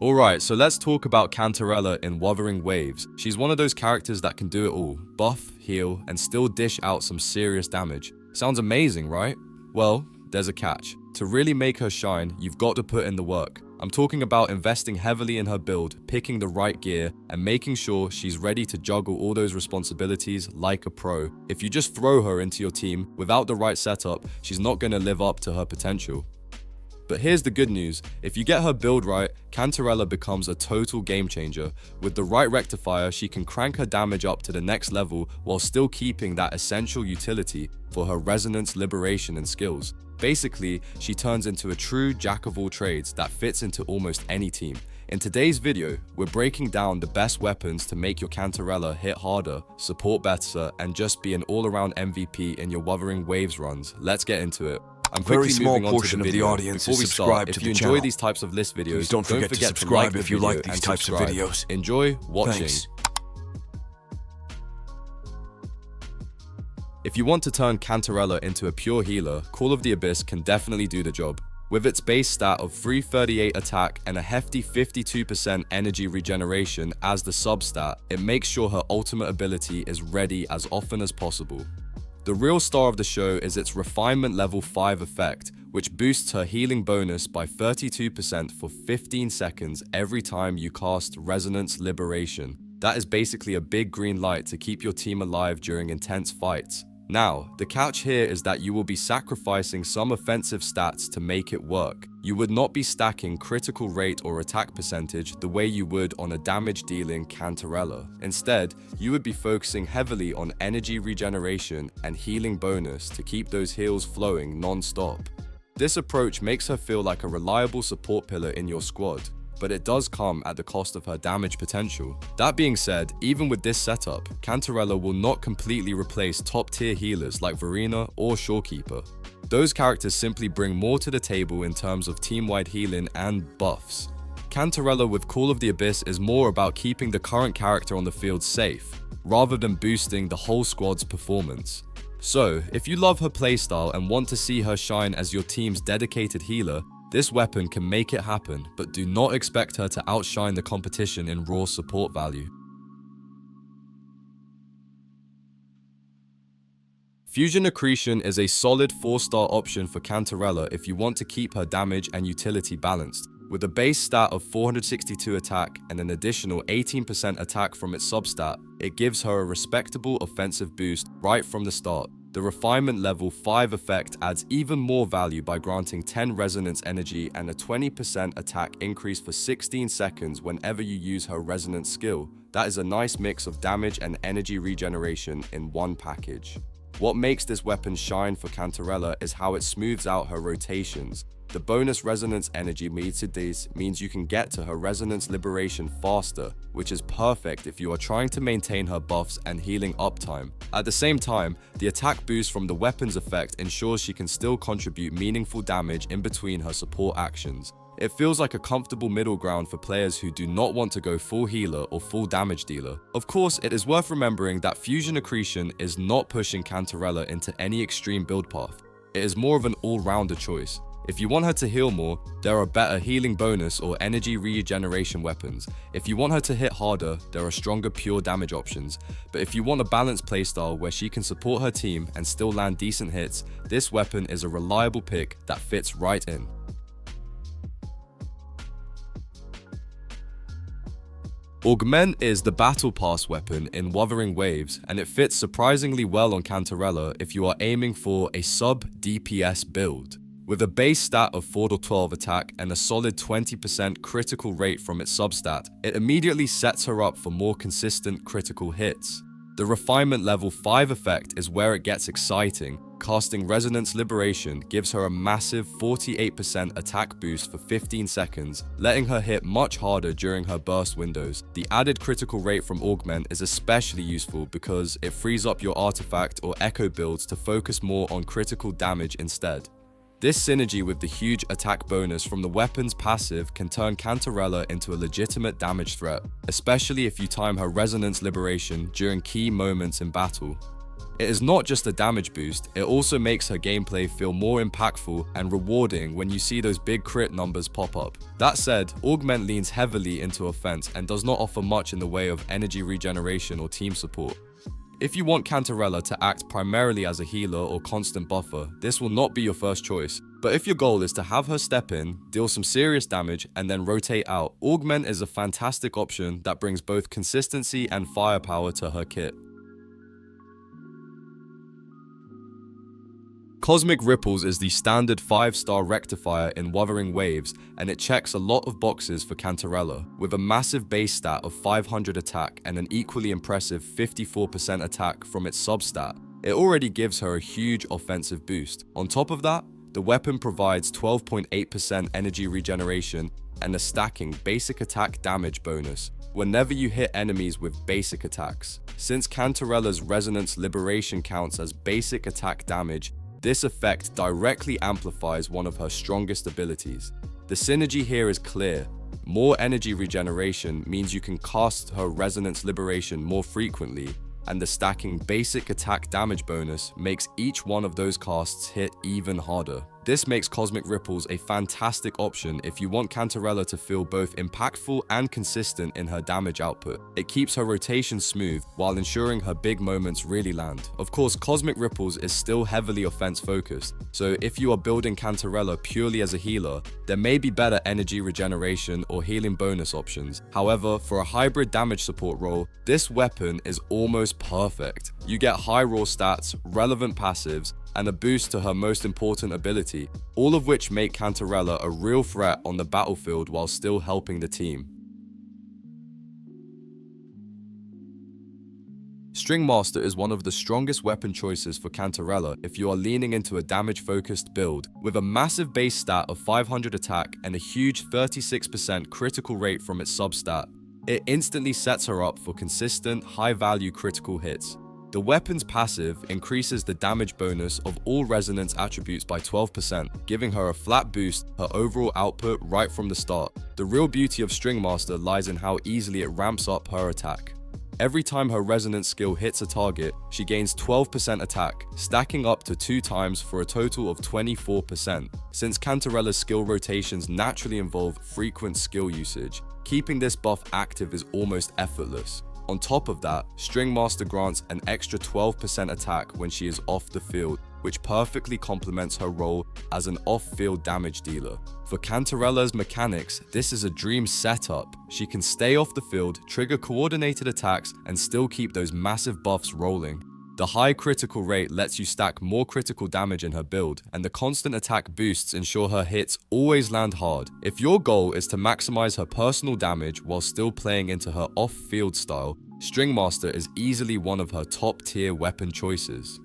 Alright, so let's talk about Cantarella in Wuthering Waves. She's one of those characters that can do it all: buff, heal, and still dish out some serious damage. Sounds amazing, right? Well, there's a catch. To really make her shine, you've got to put in the work. I'm talking about investing heavily in her build, picking the right gear, and making sure she's ready to juggle all those responsibilities like a pro. If you just throw her into your team without the right setup, she's not going to live up to her potential. But here's the good news: if you get her build right, Cantarella becomes a total game changer. With the right rectifier, she can crank her damage up to the next level while still keeping that essential utility for her resonance, liberation, and skills. Basically, she turns into a true jack of all trades that fits into almost any team. In today's video, we're breaking down the best weapons to make your Cantarella hit harder, support better, and just be an all-around MVP in your Wuthering Waves runs. Let's get into it. I'm quickly moving on to the video. Before we start, if you enjoy these types of list videos, don't forget to subscribe if you like these types of videos. Enjoy watching. Thanks. If you want to turn Cantarella into a pure healer, Call of the Abyss can definitely do the job. With its base stat of 338 attack and a hefty 52% energy regeneration as the substat, it makes sure her ultimate ability is ready as often as possible. The real star of the show is its Refinement Level 5 effect, which boosts her healing bonus by 32% for 15 seconds every time you cast Resonance Liberation. That is basically a big green light to keep your team alive during intense fights. Now, the catch here is that you will be sacrificing some offensive stats to make it work. You would not be stacking critical rate or attack percentage the way you would on a damage-dealing Cantarella. Instead, you would be focusing heavily on energy regeneration and healing bonus to keep those heals flowing non-stop. This approach makes her feel like a reliable support pillar in your squad, but it does come at the cost of her damage potential. That being said, even with this setup, Cantarella will not completely replace top-tier healers like Verena or Shorekeeper. Those characters simply bring more to the table in terms of team-wide healing and buffs. Cantarella with Call of the Abyss is more about keeping the current character on the field safe, rather than boosting the whole squad's performance. So, if you love her playstyle and want to see her shine as your team's dedicated healer, this weapon can make it happen, but do not expect her to outshine the competition in raw support value. Fusion Accretion is a solid 4-star option for Cantarella if you want to keep her damage and utility balanced. With a base stat of 462 attack and an additional 18% attack from its substat, it gives her a respectable offensive boost right from the start. The Refinement Level 5 effect adds even more value by granting 10 resonance energy and a 20% attack increase for 16 seconds whenever you use her resonance skill. That is a nice mix of damage and energy regeneration in one package. What makes this weapon shine for Cantarella is how it smooths out her rotations. The bonus resonance energy means you can get to her resonance liberation faster, which is perfect if you are trying to maintain her buffs and healing uptime. At the same time, the attack boost from the weapon's effect ensures she can still contribute meaningful damage in between her support actions. It feels like a comfortable middle ground for players who do not want to go full healer or full damage dealer. Of course, it is worth remembering that Fusion Accretion is not pushing Cantarella into any extreme build path. It is more of an all-rounder choice. If you want her to heal more, there are better healing bonus or energy regeneration weapons. If you want her to hit harder, there are stronger pure damage options. But if you want a balanced playstyle where she can support her team and still land decent hits, this weapon is a reliable pick that fits right in. Augment is the Battle Pass weapon in Wuthering Waves, and it fits surprisingly well on Cantarella if you are aiming for a sub-DPS build. With a base stat of 4-12 attack and a solid 20% critical rate from its substat, it immediately sets her up for more consistent critical hits. The Refinement Level 5 effect is where it gets exciting. Casting Resonance Liberation gives her a massive 48% attack boost for 15 seconds, letting her hit much harder during her burst windows. The added critical rate from Augment is especially useful because it frees up your artifact or echo builds to focus more on critical damage instead. This synergy with the huge attack bonus from the weapon's passive can turn Cantarella into a legitimate damage threat, especially if you time her Resonance Liberation during key moments in battle. It is not just a damage boost, it also makes her gameplay feel more impactful and rewarding when you see those big crit numbers pop up. That said, Augment leans heavily into offense and does not offer much in the way of energy regeneration or team support. If you want Cantarella to act primarily as a healer or constant buffer, this will not be your first choice. But if your goal is to have her step in, deal some serious damage, and then rotate out, Augment is a fantastic option that brings both consistency and firepower to her kit. Cosmic Ripples is the standard 5-star rectifier in Wuthering Waves, and it checks a lot of boxes for Cantarella, with a massive base stat of 500 attack and an equally impressive 54% attack from its substat. It already gives her a huge offensive boost. On top of that, the weapon provides 12.8% energy regeneration and a stacking basic attack damage bonus whenever you hit enemies with basic attacks. Since Cantarella's Resonance Liberation counts as basic attack damage, this effect directly amplifies one of her strongest abilities. The synergy here is clear. More energy regeneration means you can cast her Resonance Liberation more frequently, and the stacking basic attack damage bonus makes each one of those casts hit even harder. This makes Cosmic Ripples a fantastic option if you want Cantarella to feel both impactful and consistent in her damage output. It keeps her rotation smooth while ensuring her big moments really land. Of course, Cosmic Ripples is still heavily offense focused, so if you are building Cantarella purely as a healer, there may be better energy regeneration or healing bonus options. However, for a hybrid damage support role, this weapon is almost perfect. You get high raw stats, relevant passives, and a boost to her most important ability, all of which make Cantarella a real threat on the battlefield while still helping the team. String Master is one of the strongest weapon choices for Cantarella if you are leaning into a damage-focused build. With a massive base stat of 500 attack and a huge 36% critical rate from its substat, it instantly sets her up for consistent, high-value critical hits. The weapon's passive increases the damage bonus of all resonance attributes by 12%, giving her a flat boost her overall output right from the start. The real beauty of String Master lies in how easily it ramps up her attack. Every time her resonance skill hits a target, she gains 12% attack, stacking up to 2 times for a total of 24%. Since Cantarella's skill rotations naturally involve frequent skill usage, keeping this buff active is almost effortless. On top of that, String Master grants an extra 12% attack when she is off the field, which perfectly complements her role as an off-field damage dealer. For Cantarella's mechanics, this is a dream setup. She can stay off the field, trigger coordinated attacks, and still keep those massive buffs rolling. The high critical rate lets you stack more critical damage in her build, and the constant attack boosts ensure her hits always land hard. If your goal is to maximize her personal damage while still playing into her off-field style, String Master is easily one of her top-tier weapon choices.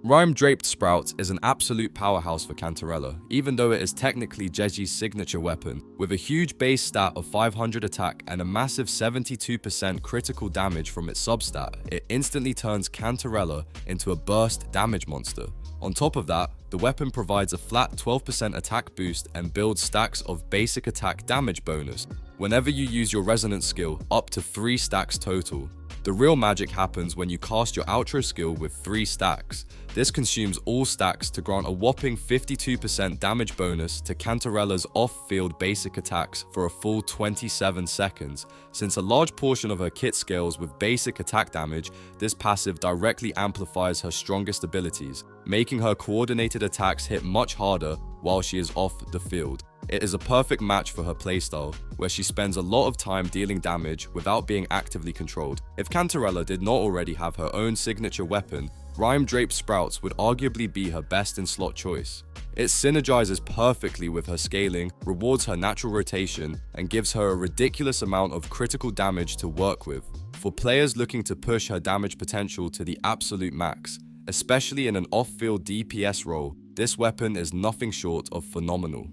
Rhyme-Draped Sprouts is an absolute powerhouse for Cantarella, even though it is technically Jeji's signature weapon. With a huge base stat of 500 attack and a massive 72% critical damage from its substat, it instantly turns Cantarella into a burst damage monster. On top of that, the weapon provides a flat 12% attack boost and builds stacks of basic attack damage bonus whenever you use your resonance skill, up to 3 stacks total. The real magic happens when you cast your outro skill with 3 stacks. This consumes all stacks to grant a whopping 52% damage bonus to Cantarella's off-field basic attacks for a full 27 seconds. Since a large portion of her kit scales with basic attack damage, this passive directly amplifies her strongest abilities, making her coordinated attacks hit much harder while she is off the field. It is a perfect match for her playstyle, where she spends a lot of time dealing damage without being actively controlled. If Cantarella did not already have her own signature weapon, Rhyme-Draped Sprouts would arguably be her best in slot choice. It synergizes perfectly with her scaling, rewards her natural rotation, and gives her a ridiculous amount of critical damage to work with. For players looking to push her damage potential to the absolute max, especially in an off-field DPS role, this weapon is nothing short of phenomenal.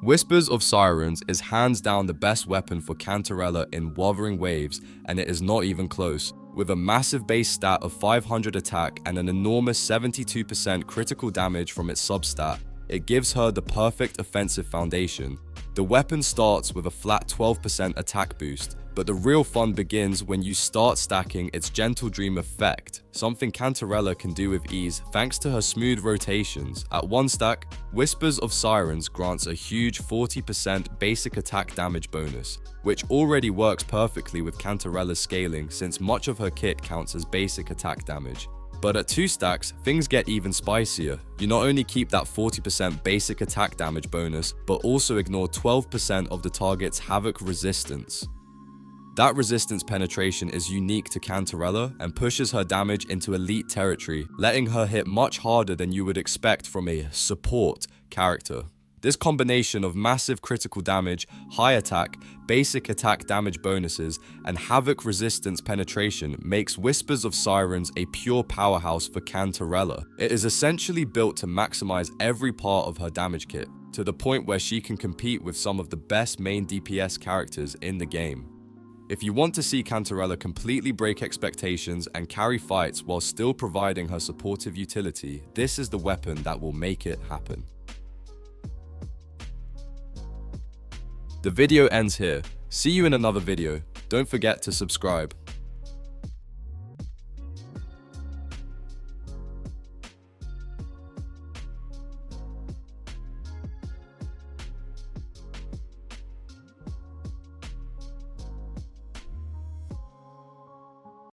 Whispers of Sirens is hands down the best weapon for Cantarella in Wuthering Waves, and it is not even close. With a massive base stat of 500 attack and an enormous 72% critical damage from its substat, it gives her the perfect offensive foundation. The weapon starts with a flat 12% attack boost, but the real fun begins when you start stacking its Gentle Dream effect, something Cantarella can do with ease thanks to her smooth rotations. At 1 stack, Whispers of Sirens grants a huge 40% basic attack damage bonus, which already works perfectly with Cantarella's scaling since much of her kit counts as basic attack damage. But at 2 stacks, things get even spicier. You not only keep that 40% basic attack damage bonus, but also ignore 12% of the target's Havoc resistance. That resistance penetration is unique to Cantarella and pushes her damage into elite territory, letting her hit much harder than you would expect from a support character. This combination of massive critical damage, high attack, basic attack damage bonuses, and Havoc resistance penetration makes Whispers of Sirens a pure powerhouse for Cantarella. It is essentially built to maximize every part of her damage kit, to the point where she can compete with some of the best main DPS characters in the game. If you want to see Cantarella completely break expectations and carry fights while still providing her supportive utility, this is the weapon that will make it happen. The video ends here. See you in another video. Don't forget to subscribe.